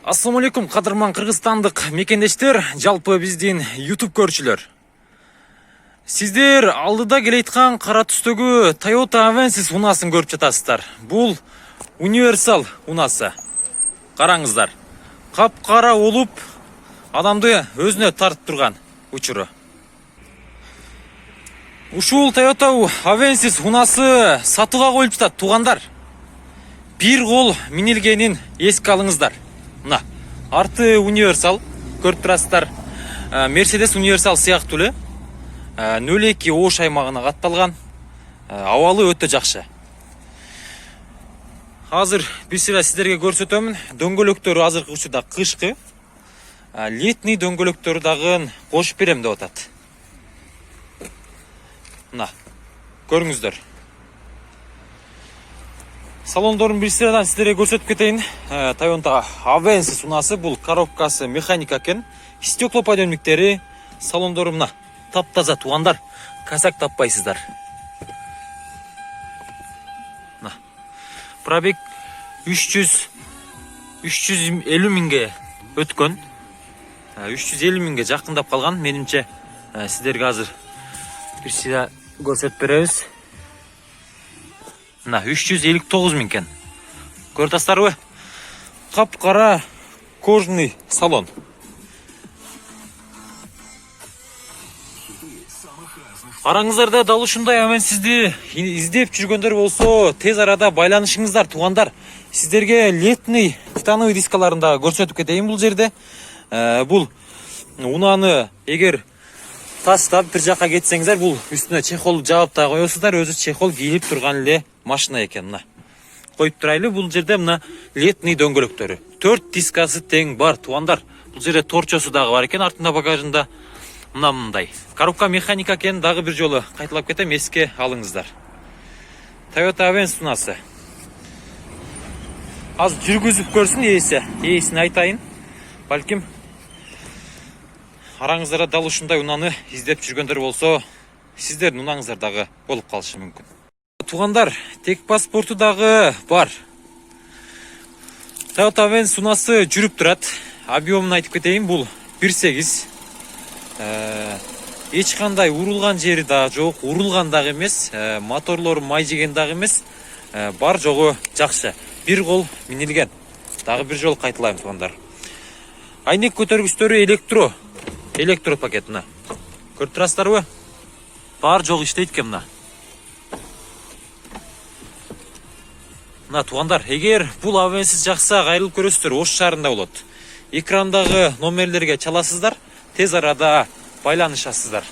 Ассаламу алейкум, кадырман кыргызстандык мекендештер, жалпы биздин YouTube көрчүлөр. Сиздер алдыда келейткан кара түстөгү Toyota Avensis унасын көрүп жатасыздар. Бул универсал унасы. Караңыздар. Капкара болуп, адамды өзүнө тартып турган учуру. Ушул Toyota Avensis унасы сатууга коюлуп жатат, туугандар. Бир кол минилгенин эске алыңыздар. Мына, арты универсал, көрүп турасыздар. Mercedes универсал сыяктуу эле. 02 Ош аймагына катталган. Абалы өтө жакшы. Азыр бир сыйра сиздерге көрсөтөмүн. Дөңгөлөктөрү азыркы учурда кышкы. Летний дөңгөлөктөрү дагы кошуп берем деп атат. Мына, көрүңүздөр. Салондорун бир сырадан сиздерге көрсөтүп кетейин. Toyota Avensis унасы бул коробкасы механика экен. Стеклоподъемниктери, салондору мына таптаза, туугандар. Касак таппайсыздар. Мына. Пробег 350 миңге өткөн. 350 миңге жакындап калган. Менимче сиздерге азыр бир сыра көрсөтүп беребиз. Мына 359 миң экен. Көрүп атасыздарбы? Капкара кожаный салон. Араңыздарда дал ушундай Авенсизди издеп жүргөндөр болсо, тез арада байланышыңыздар, туугандар. Сиздерге летний титановый дискаларында көрсөтүп кетейин бул жерде. Бул унаны эгер таштап бир жакка кетсеңиздер, бул үстүнө чехол жаап да коесуздар, өзү чехол кийилип турган эле машина экен. Мына коюп турайлы, бул жерде мына летний дөңгөлөктөрү. 4 дискасы тең бар, туугандар. Бул жерде торчосу дагы бар экен, артында багажында. Мындай. Коробка механика экен, дагы бир жолу кайталап кетем, эске алыңыздар. Toyota Avensis унасы. Аз жүргүзүп көрсүн ээсин айтайын. Балким араңыздарда дал ушундай унаны издеп жүргөндөр болсо, сиздердин унаңыздар дагы болуп калышы мүмкүн. Туугандар, тек паспорту дагы бар. Toyota Avensis унасы жүрүп турат. Объемун айтып кетейин, бул 1.8. Эч кандай урулган жери да жок, урулган дагы эмес, моторлору май жеген дагы эмес. Бар жогу жакшы. Бир кол минилген. Дагы бир жол кайталайм, туугандар. Айнек көтөргүчтөрү электро пакет мына. Көрүп турасыздарбы? Бар жок иштейт экен мына. Мына туугандар, эгер бул Avensis жакса, кайрылып көрөсүздөр, Ош шаарында болот. Экрандагы номерлерге чаласыздар, тез арада байланышасыздар.